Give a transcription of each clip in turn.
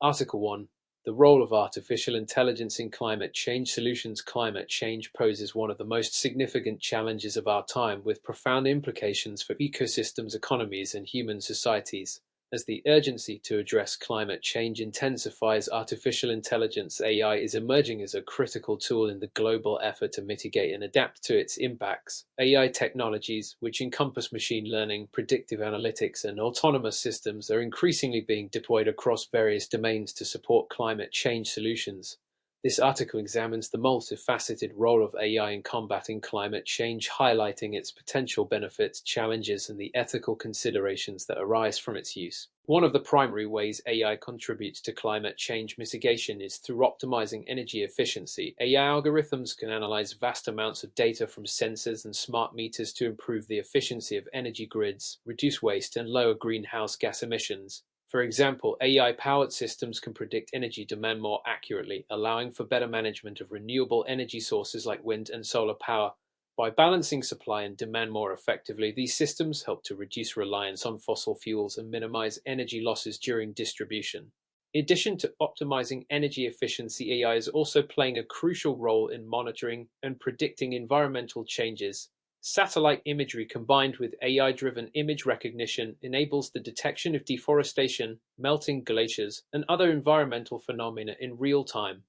Article 1. The role of artificial intelligence in climate change solutions. Climate change poses one of the most significant challenges of our time, with profound implications for ecosystems, economies, and human societies. As the urgency to address climate change intensifies, artificial intelligence (AI) is emerging as a critical tool in the global effort to mitigate and adapt to its impacts. AI technologies, which encompass machine learning, predictive analytics, and autonomous systems, are increasingly being deployed across various domains to support climate change solutions. This article examines the multifaceted role of AI in combating climate change, highlighting its potential benefits, challenges, and the ethical considerations that arise from its use. One of the primary ways AI contributes to climate change mitigation is through optimizing energy efficiency. AI algorithms can analyze vast amounts of data from sensors and smart meters to improve the efficiency of energy grids, reduce waste, and lower greenhouse gas emissions. For example, AI-powered systems can predict energy demand more accurately, allowing for better management of renewable energy sources like wind and solar power. By balancing supply and demand more effectively, these systems help to reduce reliance on fossil fuels and minimize energy losses during distribution. In addition to optimizing energy efficiency, AI is also playing a crucial role in monitoring and predicting environmental changes. Satellite imagery combined with AI-driven image recognition enables the detection of deforestation, melting glaciers, and other environmental phenomena in real time.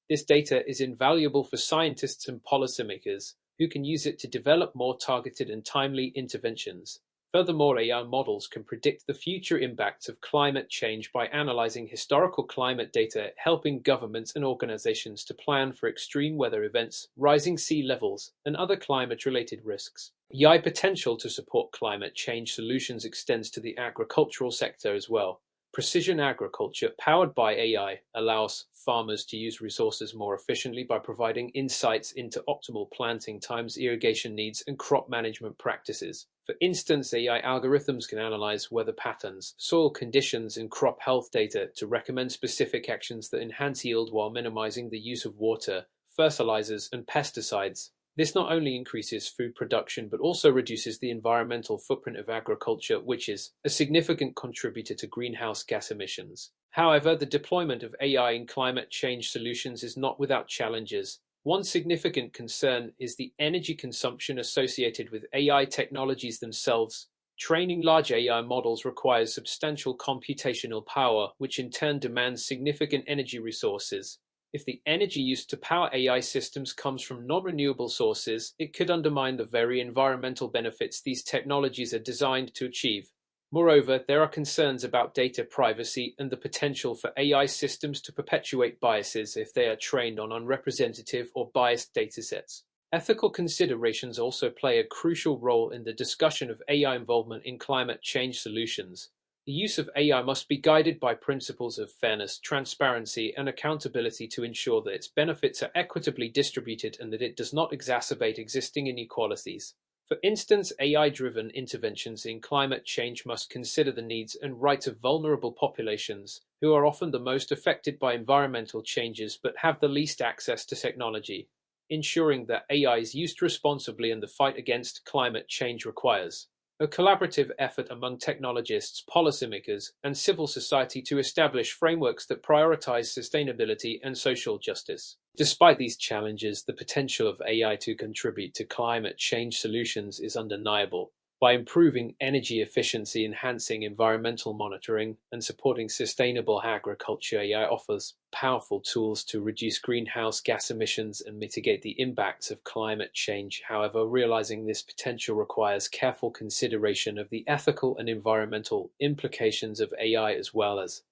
This data is invaluable for scientists and policymakers, who can use it to develop more targeted and timely interventions. Furthermore, AI models can predict the future impacts of climate change by analyzing historical climate data, helping governments and organizations to plan for extreme weather events, rising sea levels, and other climate-related risks. AI potential to support climate change solutions extends to the agricultural sector as well. Precision agriculture, powered by AI, allows farmers to use resources more efficiently by providing insights into optimal planting times, irrigation needs, and crop management practices. For instance, AI algorithms can analyze weather patterns, soil conditions, and crop health data to recommend specific actions that enhance yield while minimizing the use of water, fertilizers, and pesticides. This not only increases food production but also reduces the environmental footprint of agriculture, which is a significant contributor to greenhouse gas emissions. However, the deployment of AI in climate change solutions is not without challenges. One significant concern is the energy consumption associated with AI technologies themselves. Training large AI models requires substantial computational power, which in turn demands significant energy resources. If the energy used to power AI systems comes from non-renewable sources, it could undermine the very environmental benefits these technologies are designed to achieve. Moreover, there are concerns about data privacy and the potential for AI systems to perpetuate biases if they are trained on unrepresentative or biased datasets. Ethical considerations also play a crucial role in the discussion of AI involvement in climate change solutions. The use of AI must be guided by principles of fairness, transparency, and accountability to ensure that its benefits are equitably distributed and that it does not exacerbate existing inequalities. For instance, AI-driven interventions in climate change must consider the needs and rights of vulnerable populations, who are often the most affected by environmental changes but have the least access to technology. Ensuring that AI is used responsibly in the fight against climate change requires a collaborative effort among technologists, policymakers, and civil society to establish frameworks that prioritize sustainability and social justice. Despite these challenges, the potential of AI to contribute to climate change solutions is undeniable. By improving energy efficiency, enhancing environmental monitoring, and supporting sustainable agriculture, AI offers powerful tools to reduce greenhouse gas emissions and mitigate the impacts of climate change. However, realizing this potential requires careful consideration of the ethical and environmental implications of AI, as well as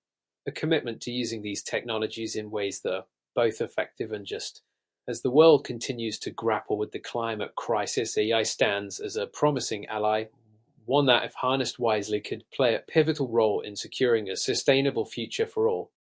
a commitment to using these technologies in ways that are both effective and just. As the world continues to grapple with the climate crisis, AI stands as a promising ally, one that, if harnessed wisely, could play a pivotal role in securing a sustainable future for all.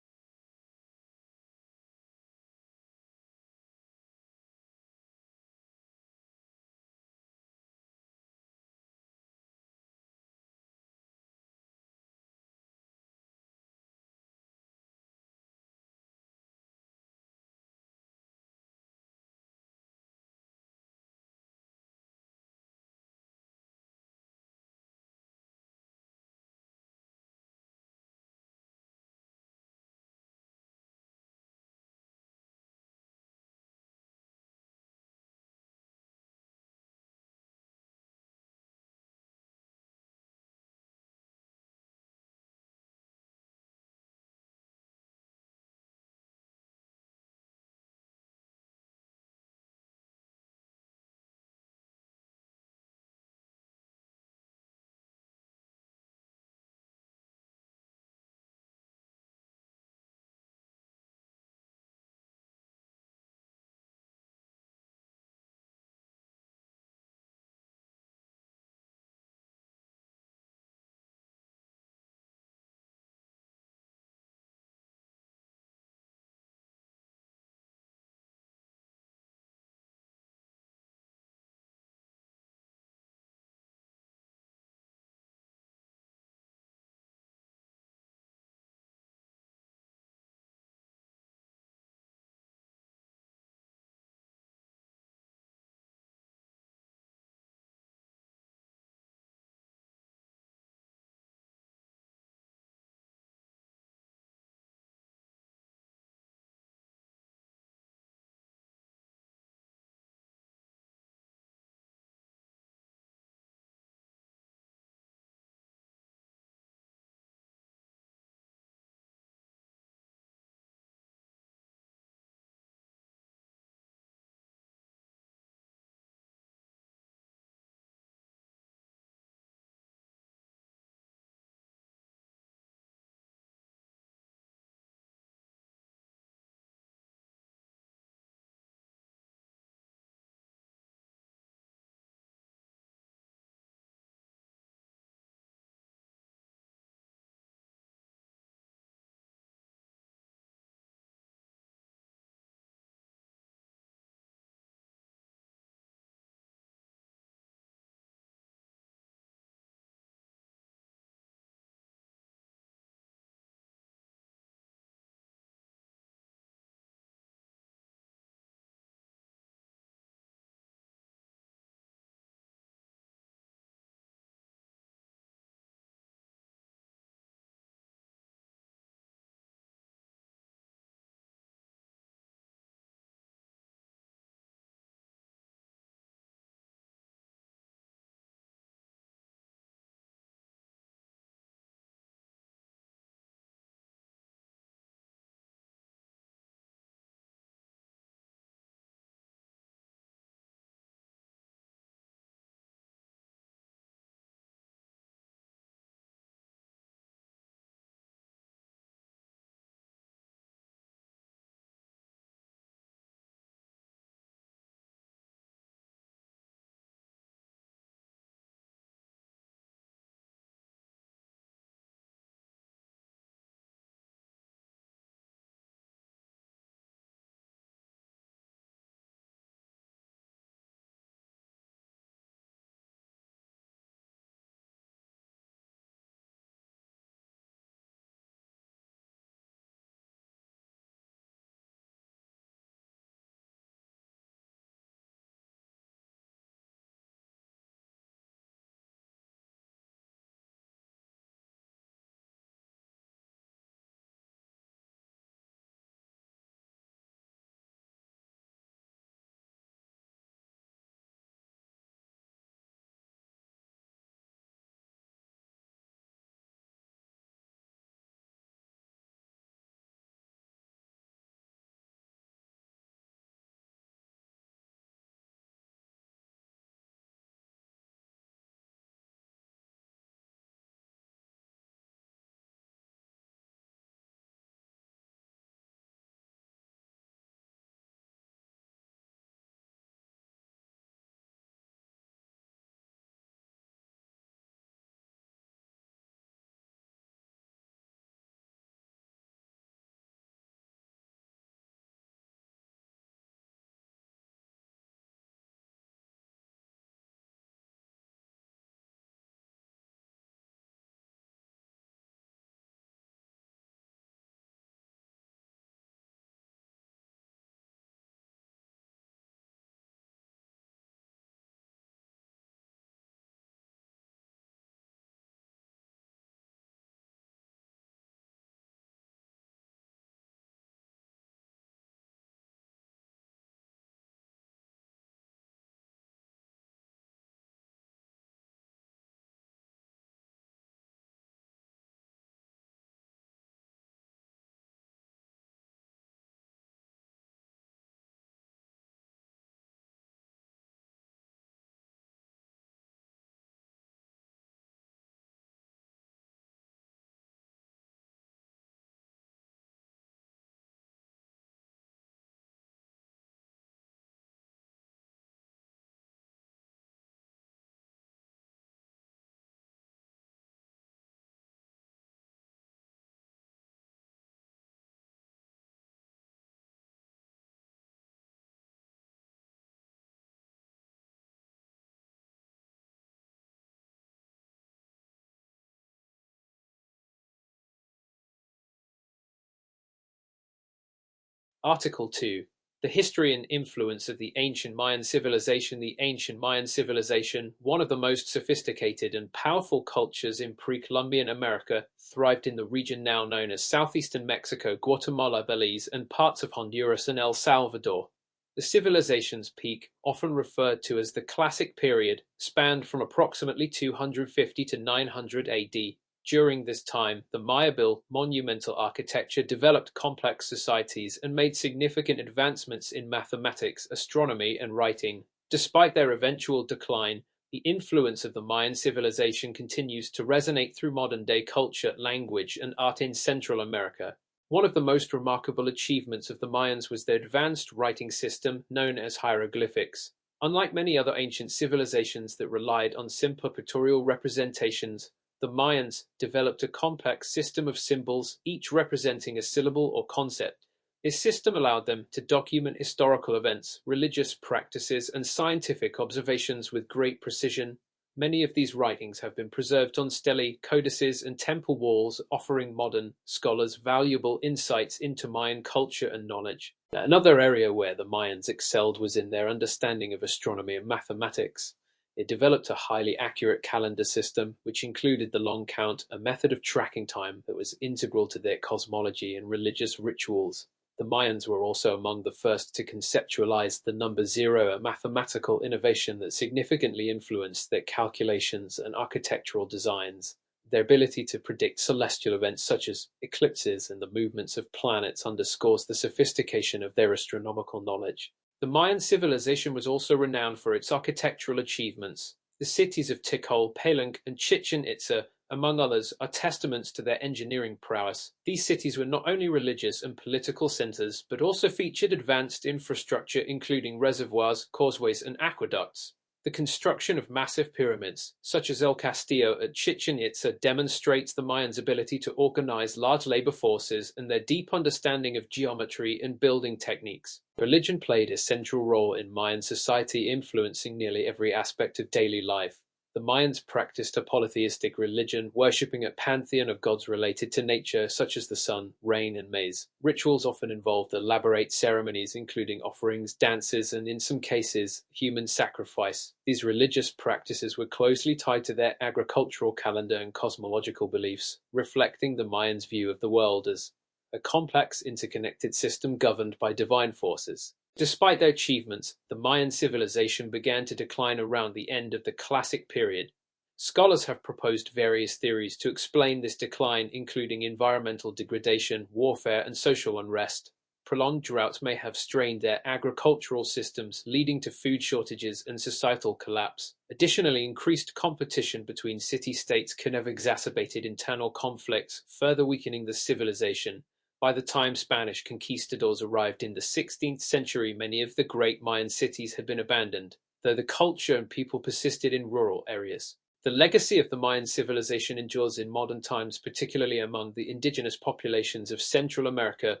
Article 2. The history and influence of the ancient Mayan civilization. The ancient Mayan civilization, one of the most sophisticated and powerful cultures in pre-Columbian America, thrived in the region now known as southeastern Mexico, Guatemala, Belize, and parts of Honduras and El Salvador. The civilization's peak, often referred to as the Classic Period, spanned from approximately 250 to 900 AD. During this time, the Maya built monumental architecture, developed complex societies, and made significant advancements in mathematics, astronomy, and writing. Despite their eventual decline, the influence of the Mayan civilization continues to resonate through modern-day culture, language, and art in Central America. One of the most remarkable achievements of the Mayans was their advanced writing system known as hieroglyphics. Unlike many other ancient civilizations that relied on simple pictorial representations, the Mayans developed a complex system of symbols, each representing a syllable or concept. This system allowed them to document historical events, religious practices, and scientific observations with great precision. Many of these writings have been preserved on stelae, codices, and temple walls, offering modern scholars valuable insights into Mayan culture and knowledge. Another area where the Mayans excelled was in their understanding of astronomy and mathematics. It developed a highly accurate calendar system, which included the long count, a method of tracking time that was integral to their cosmology and religious rituals. The Mayans were also among the first to conceptualize the number zero, a mathematical innovation that significantly influenced their calculations and architectural designs. Their ability to predict celestial events such as eclipses and the movements of planets underscores the sophistication of their astronomical knowledge. The Mayan civilization was also renowned for its architectural achievements. The cities of Tikal, Palenque, and Chichen Itza, among others, are testaments to their engineering prowess. These cities were not only religious and political centers, but also featured advanced infrastructure including reservoirs, causeways, and aqueducts. The construction of massive pyramids, such as El Castillo at Chichen Itza, demonstrates the Mayans' ability to organize large labor forces and their deep understanding of geometry and building techniques. Religion played a central role in Mayan society, influencing nearly every aspect of daily life. The Mayans practiced a polytheistic religion, worshipping a pantheon of gods related to nature, such as the sun, rain, and maize. Rituals often involved elaborate ceremonies, including offerings, dances, and in some cases, human sacrifice. These religious practices were closely tied to their agricultural calendar and cosmological beliefs, reflecting the Mayans' view of the world as a complex, interconnected system governed by divine forces. Despite their achievements, the Mayan civilization began to decline around the end of the Classic Period. Scholars have proposed various theories to explain this decline, including environmental degradation, warfare, and social unrest. Prolonged droughts may have strained their agricultural systems, leading to food shortages and societal collapse. Additionally, increased competition between city-states can have exacerbated internal conflicts, further weakening the civilization. By the time Spanish conquistadors arrived in the 16th century, many of the great Mayan cities had been abandoned, though the culture and people persisted in rural areas. The legacy of the Mayan civilization endures in modern times, particularly among the indigenous populations of Central America.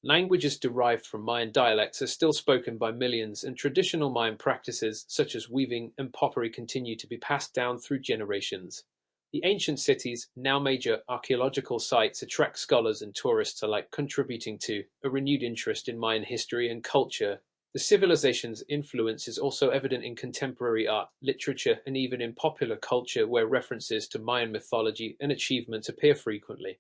Languages derived from Mayan dialects are still spoken by millions, and traditional Mayan practices, such as weaving and pottery, continue to be passed down through generations. The ancient cities, now major archaeological sites, attract scholars and tourists alike, contributing to a renewed interest in Mayan history and culture. The civilization's influence is also evident in contemporary art, literature, and even in popular culture, where references to Mayan mythology and achievements appear frequently.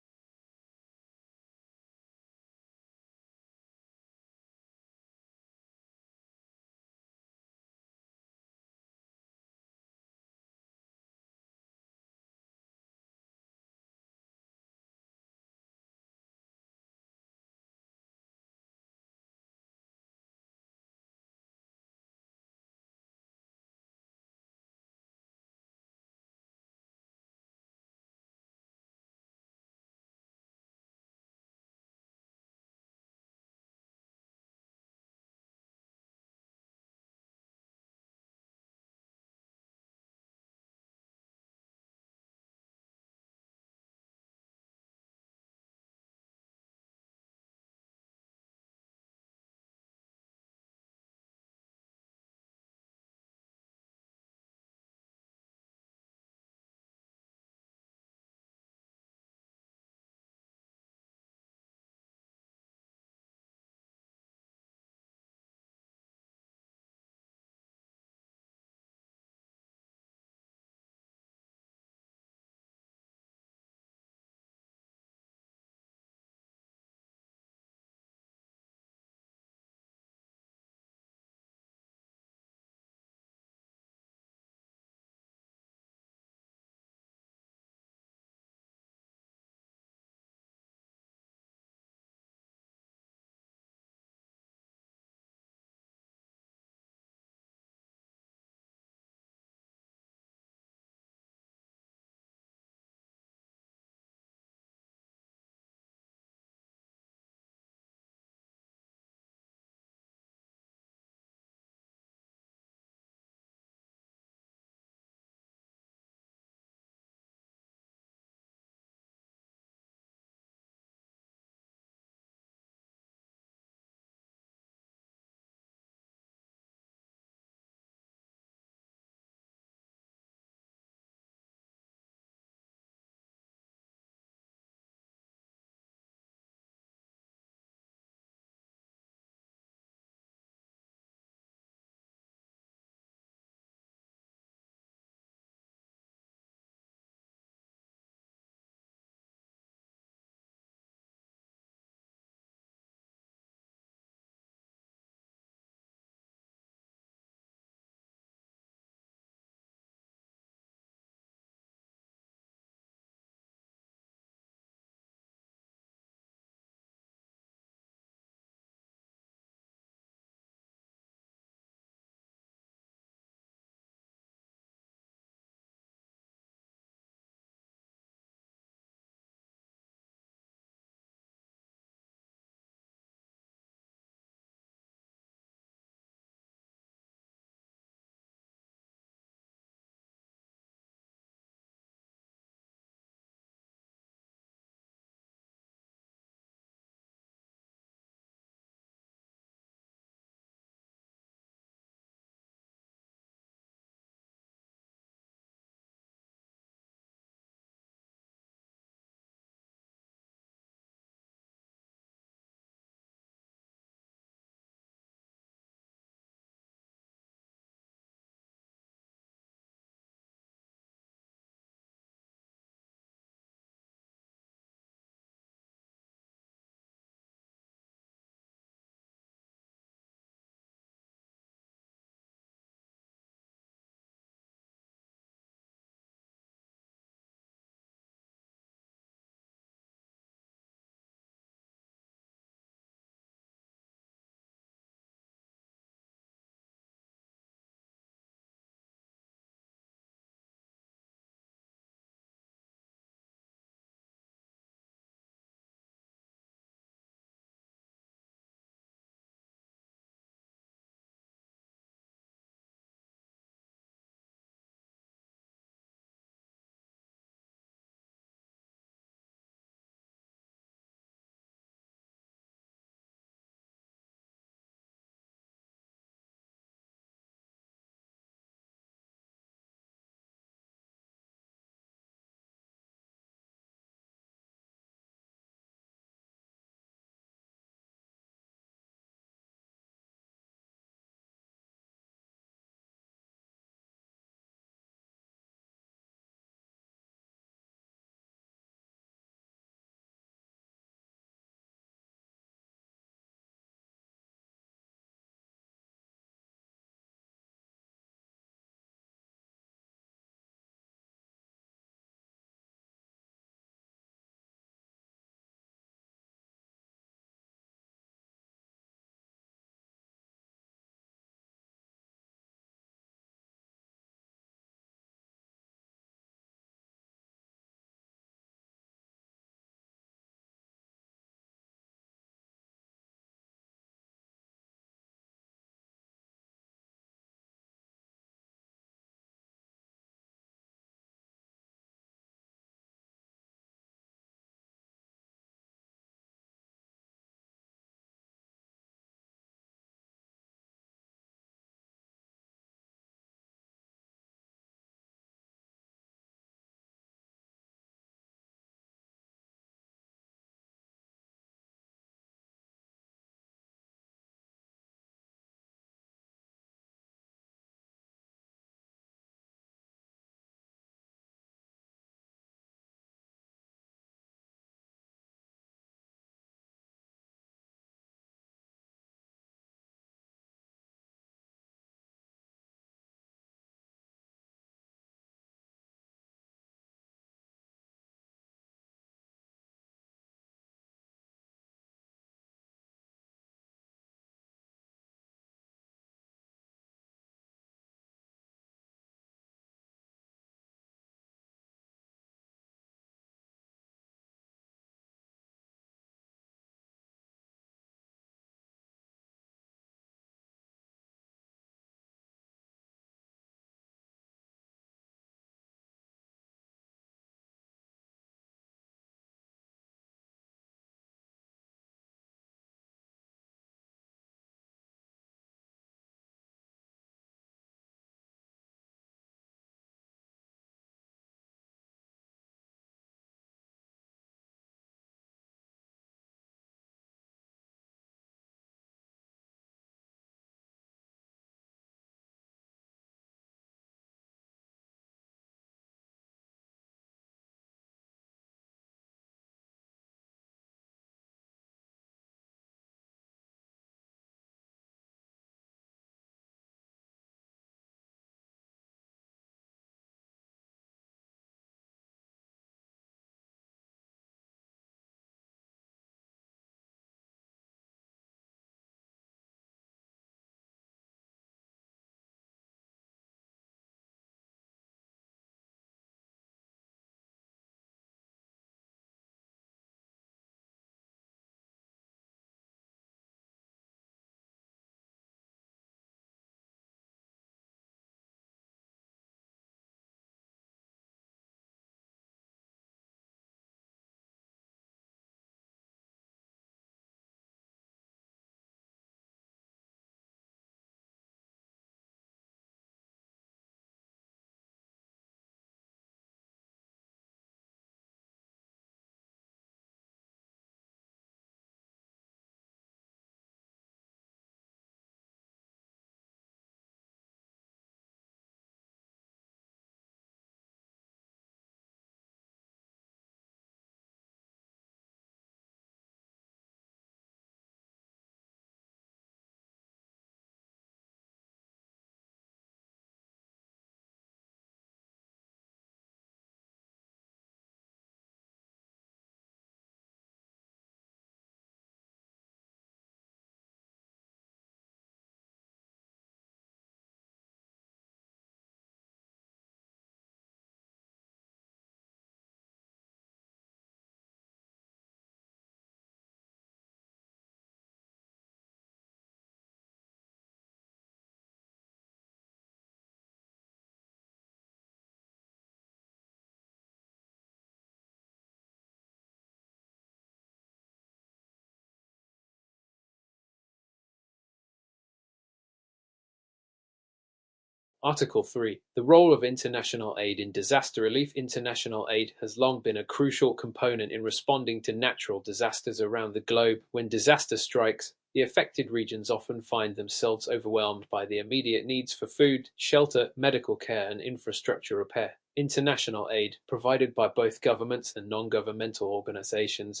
Article 3. The role of international aid in disaster relief. International aid has long been a crucial component in responding to natural disasters around the globe. When disaster strikes, the affected regions often find themselves overwhelmed by the immediate needs for food, shelter, medical care, and infrastructure repair. International aid, provided by both governments and non-governmental organizations,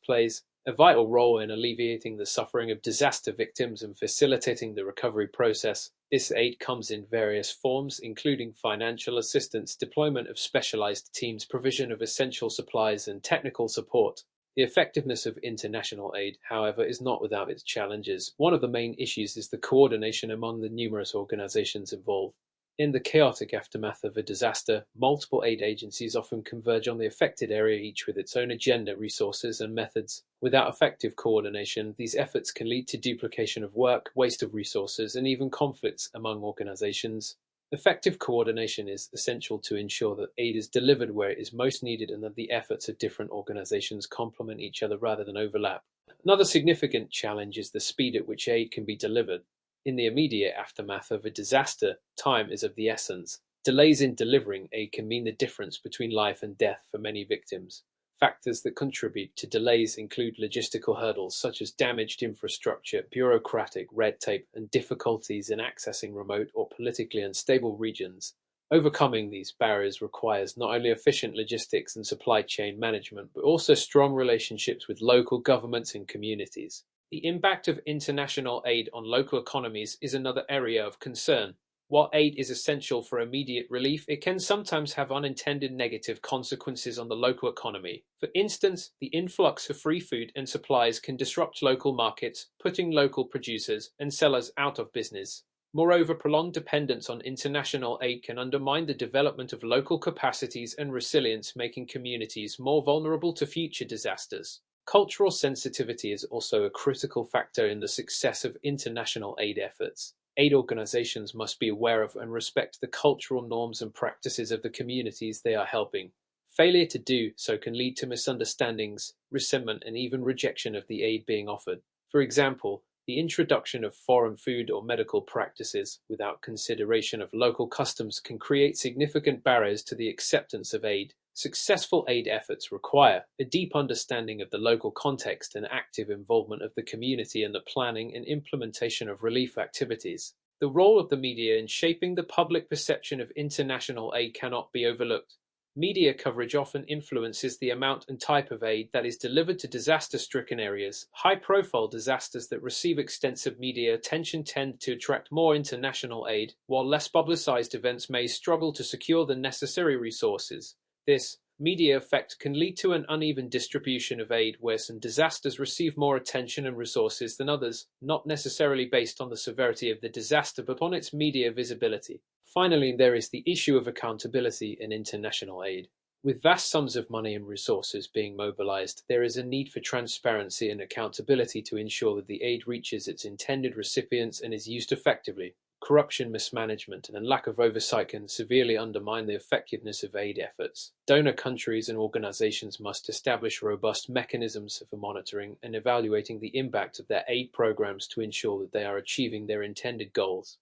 plays a vital role in alleviating the suffering of disaster victims and facilitating the recovery process. This aid comes in various forms, including financial assistance, deployment of specialized teams, provision of essential supplies, and technical support. The effectiveness of international aid, however, is not without its challenges. One of the main issues is the coordination among the numerous organizations involved. In the chaotic aftermath of a disaster, multiple aid agencies often converge on the affected area, each with its own agenda, resources, and methods. Without effective coordination, these efforts can lead to duplication of work, waste of resources, and even conflicts among organizations. Effective coordination is essential to ensure that aid is delivered where it is most needed and that the efforts of different organizations complement each other rather than overlap. Another significant challenge is the speed at which aid can be delivered. In the immediate aftermath of a disaster, time is of the essence. Delays in delivering aid can mean the difference between life and death for many victims. Factors that contribute to delays include logistical hurdles such as damaged infrastructure, bureaucratic red tape, and difficulties in accessing remote or politically unstable regions. Overcoming these barriers requires not only efficient logistics and supply chain management, but also strong relationships with local governments and communities. The impact of international aid on local economies is another area of concern. While aid is essential for immediate relief, it can sometimes have unintended negative consequences on the local economy. For instance, the influx of free food and supplies can disrupt local markets, putting local producers and sellers out of business. Moreover, prolonged dependence on international aid can undermine the development of local capacities and resilience, making communities more vulnerable to future disasters. Cultural sensitivity is also a critical factor in the success of international aid efforts. Aid organizations must be aware of and respect the cultural norms and practices of the communities they are helping. Failure to do so can lead to misunderstandings, resentment, and even rejection of the aid being offered. For example, the introduction of foreign food or medical practices without consideration of local customs can create significant barriers to the acceptance of aid. Successful aid efforts require a deep understanding of the local context and active involvement of the community in the planning and implementation of relief activities. The role of the media in shaping the public perception of international aid cannot be overlooked. Media coverage often influences the amount and type of aid that is delivered to disaster-stricken areas. High-profile disasters that receive extensive media attention tend to attract more international aid, while less publicized events may struggle to secure the necessary resources. This media effect can lead to an uneven distribution of aid, where some disasters receive more attention and resources than others, not necessarily based on the severity of the disaster but on its media visibility. Finally, there is the issue of accountability in international aid. With vast sums of money and resources being mobilized, there is a need for transparency and accountability to ensure that the aid reaches its intended recipients and is used effectively. Corruption, mismanagement, and lack of oversight can severely undermine the effectiveness of aid efforts. Donor countries and organizations must establish robust mechanisms for monitoring and evaluating the impact of their aid programs to ensure that they are achieving their intended goals.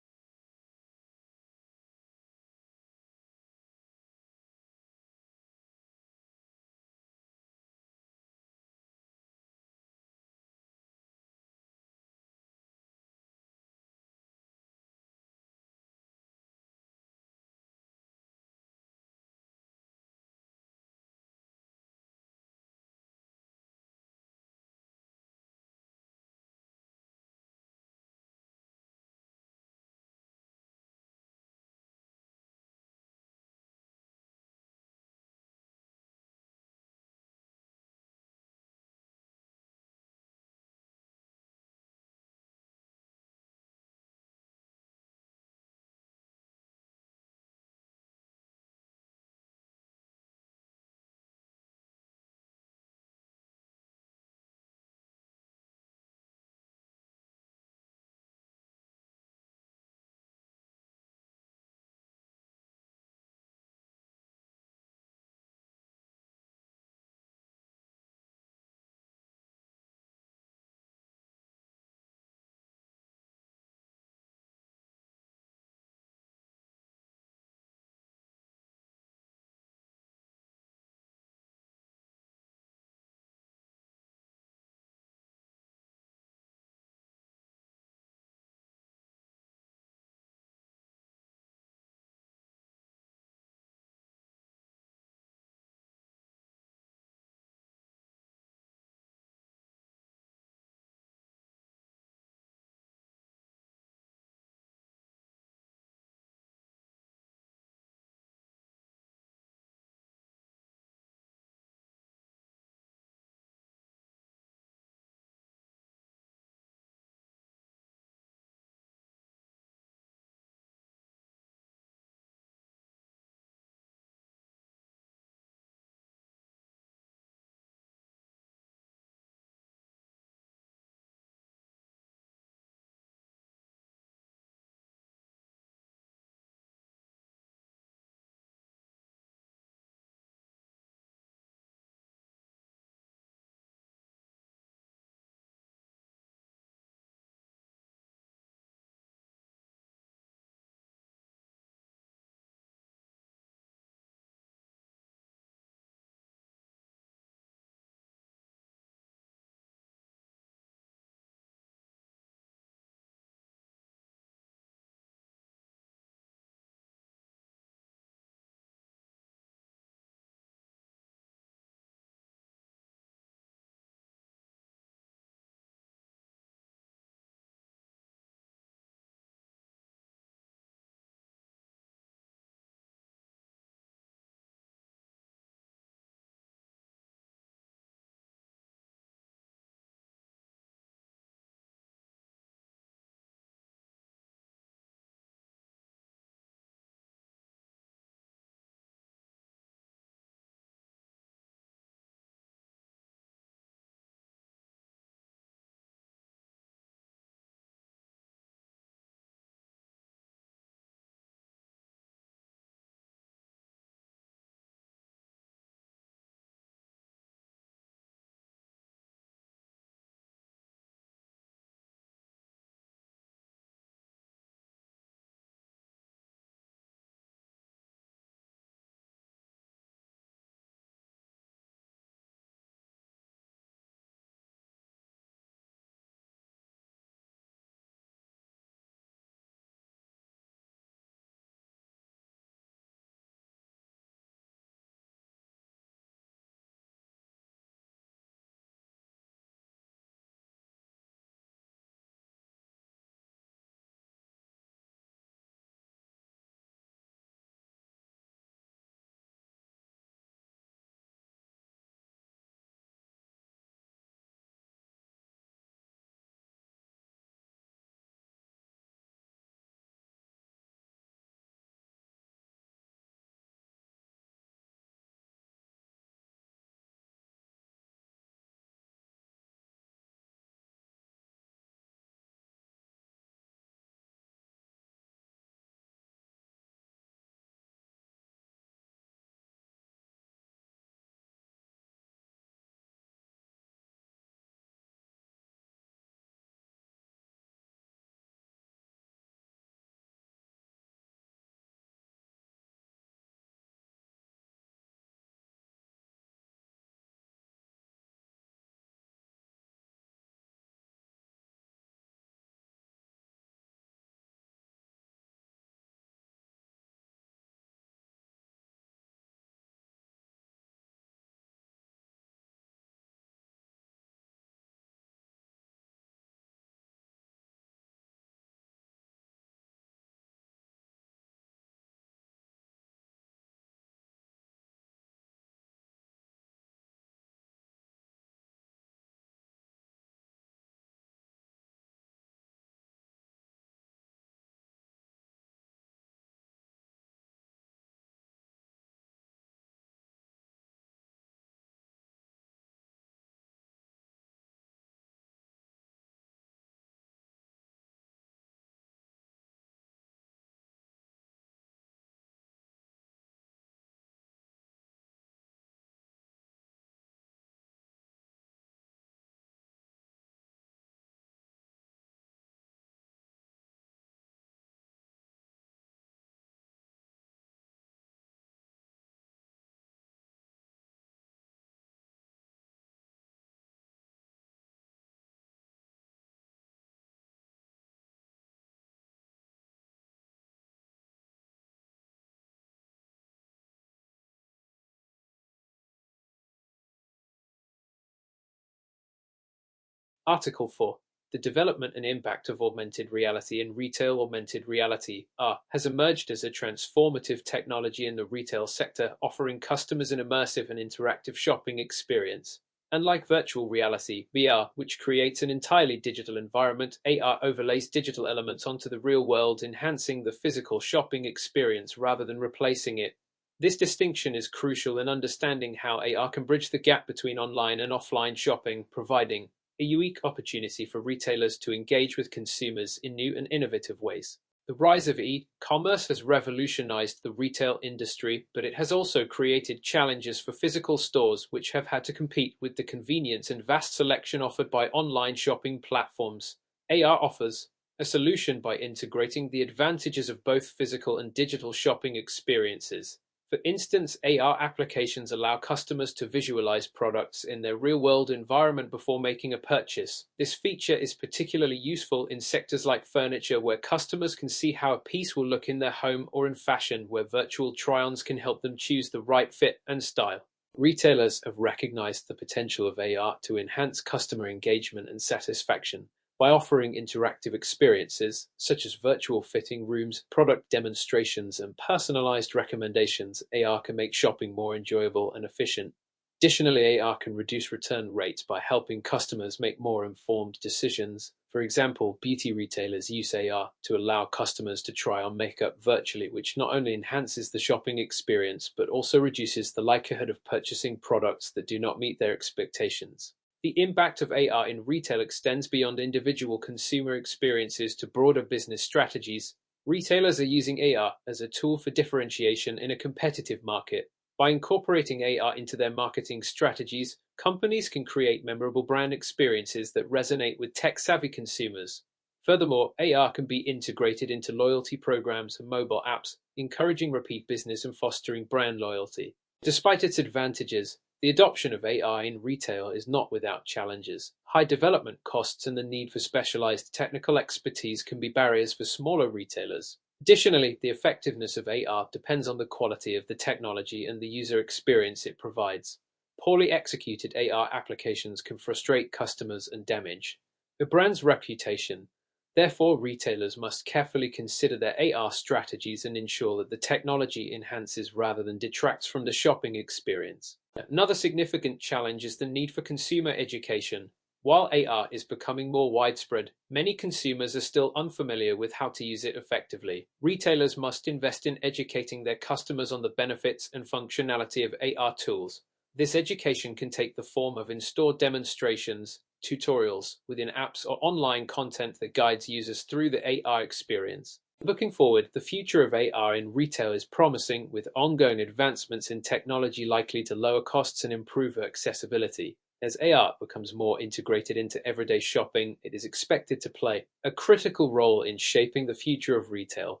Article 4. The development and impact of augmented reality in retail. Augmented reality (AR) has emerged as a transformative technology in the retail sector, offering customers an immersive and interactive shopping experience. Unlike virtual reality (VR), which creates an entirely digital environment, AR overlays digital elements onto the real world, enhancing the physical shopping experience rather than replacing it. This distinction is crucial in understanding how AR can bridge the gap between online and offline shopping, providing a unique opportunity for retailers to engage with consumers in new and innovative ways. The rise of e-commerce has revolutionized the retail industry, but it has also created challenges for physical stores, which have had to compete with the convenience and vast selection offered by online shopping platforms. AR offers a solution by integrating the advantages of both physical and digital shopping experiences. For instance, AR applications allow customers to visualize products in their real-world environment before making a purchase. This feature is particularly useful in sectors like furniture, where customers can see how a piece will look in their home, or in fashion, where virtual try-ons can help them choose the right fit and style. Retailers have recognized the potential of AR to enhance customer engagement and satisfaction. By offering interactive experiences, such as virtual fitting rooms, product demonstrations, and personalized recommendations, AR can make shopping more enjoyable and efficient. Additionally, AR can reduce return rates by helping customers make more informed decisions. For example, beauty retailers use AR to allow customers to try on makeup virtually, which not only enhances the shopping experience, but also reduces the likelihood of purchasing products that do not meet their expectations. The impact of AR in retail extends beyond individual consumer experiences to broader business strategies. Retailers are using AR as a tool for differentiation in a competitive market. By incorporating AR into their marketing strategies, companies can create memorable brand experiences that resonate with tech-savvy consumers. Furthermore, AR can be integrated into loyalty programs and mobile apps, encouraging repeat business and fostering brand loyalty. Despite its advantages, the adoption of AI in retail is not without challenges. High development costs and the need for specialized technical expertise can be barriers for smaller retailers. Additionally, the effectiveness of AR depends on the quality of the technology and the user experience it provides. Poorly executed AR applications can frustrate customers and damage a brand's reputation. Therefore, retailers must carefully consider their AR strategies and ensure that the technology enhances rather than detracts from the shopping experience. Another significant challenge is the need for consumer education. While AR is becoming more widespread, many consumers are still unfamiliar with how to use it effectively. Retailers must invest in educating their customers on the benefits and functionality of AR tools. This education can take the form of in-store demonstrations, tutorials within apps, or online content that guides users through the AR experience. Looking forward, the future of AR in retail is promising, with ongoing advancements in technology likely to lower costs and improve accessibility. As AR becomes more integrated into everyday shopping, it is expected to play a critical role in shaping the future of retail.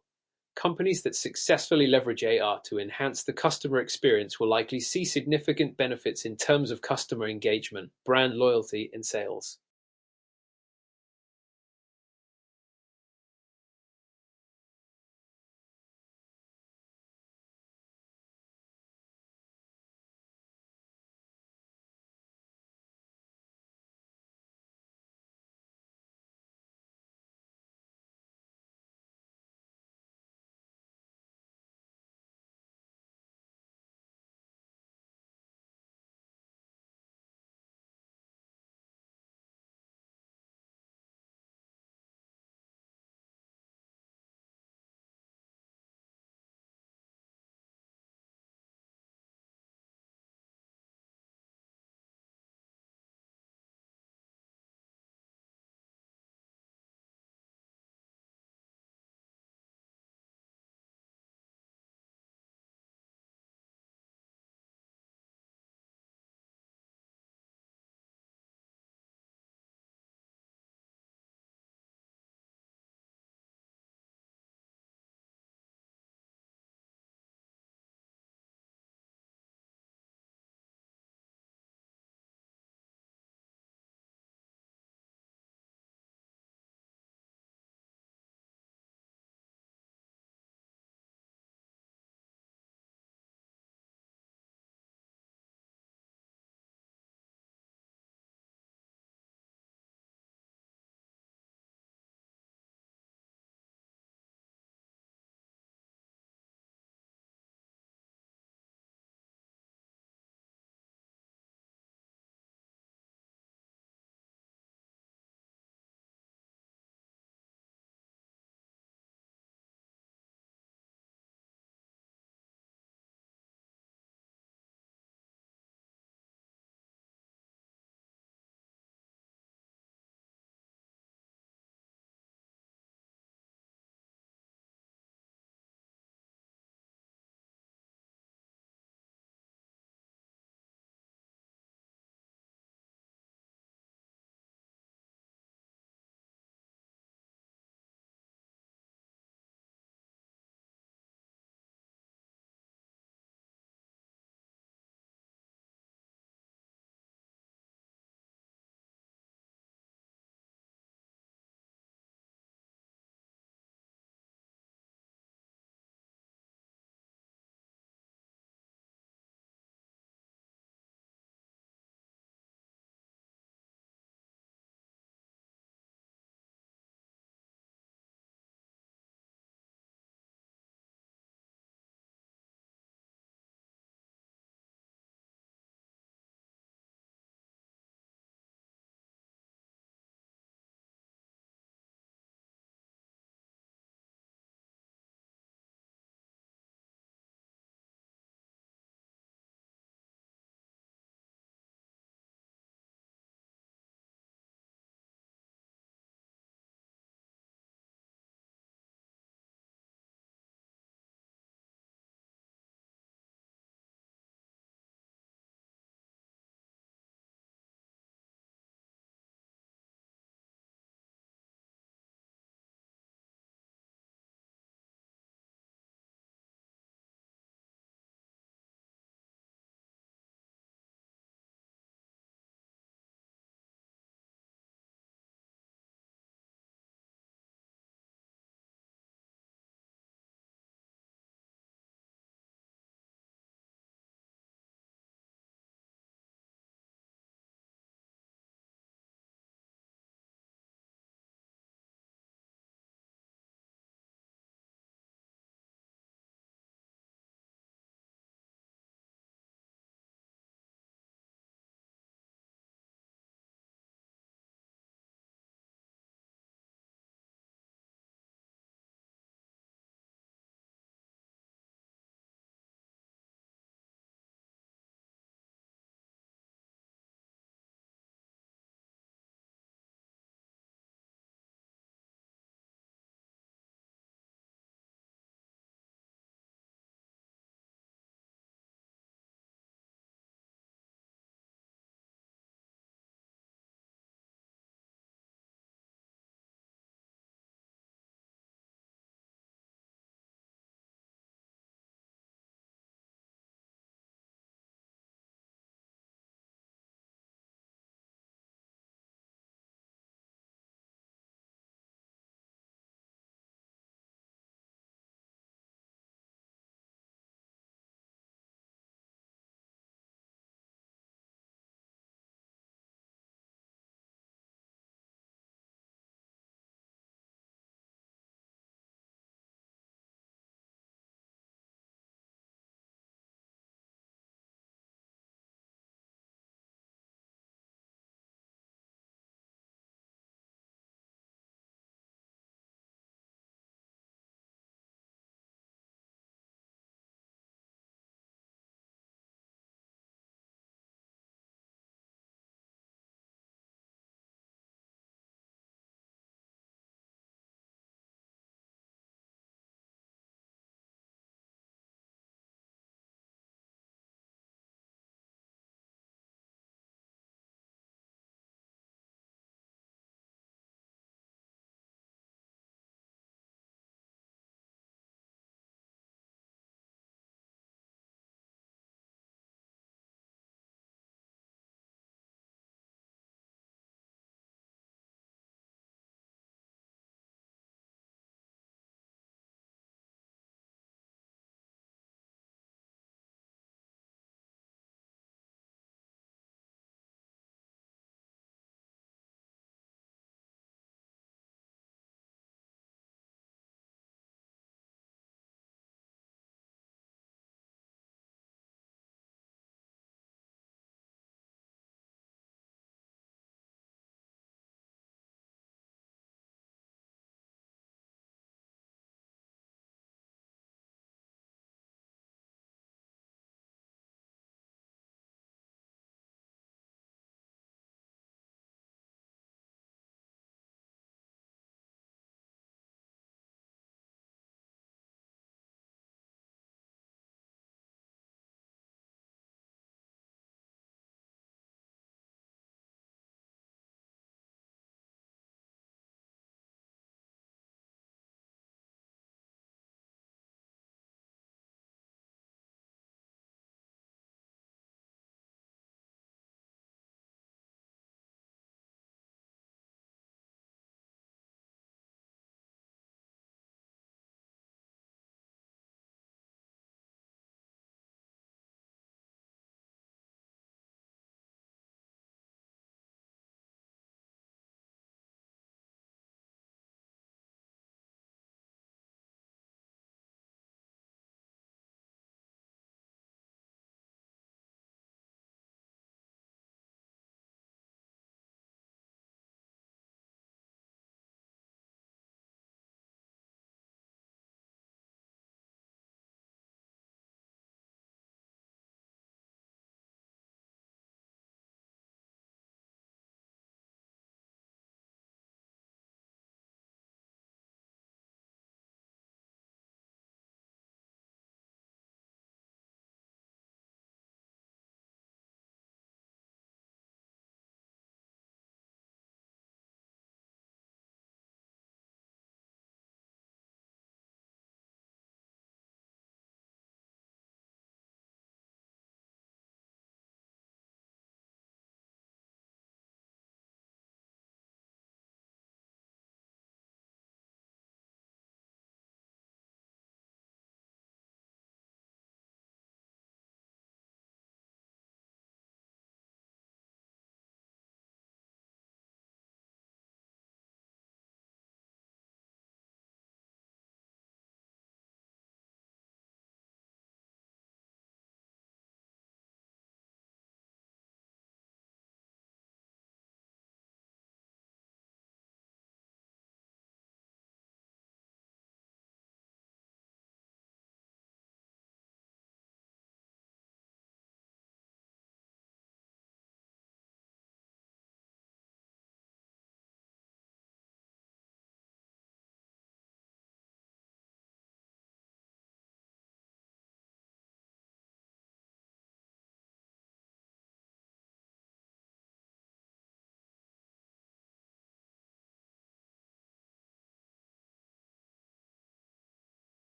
Companies that successfully leverage AR to enhance the customer experience will likely see significant benefits in terms of customer engagement, brand loyalty, and sales.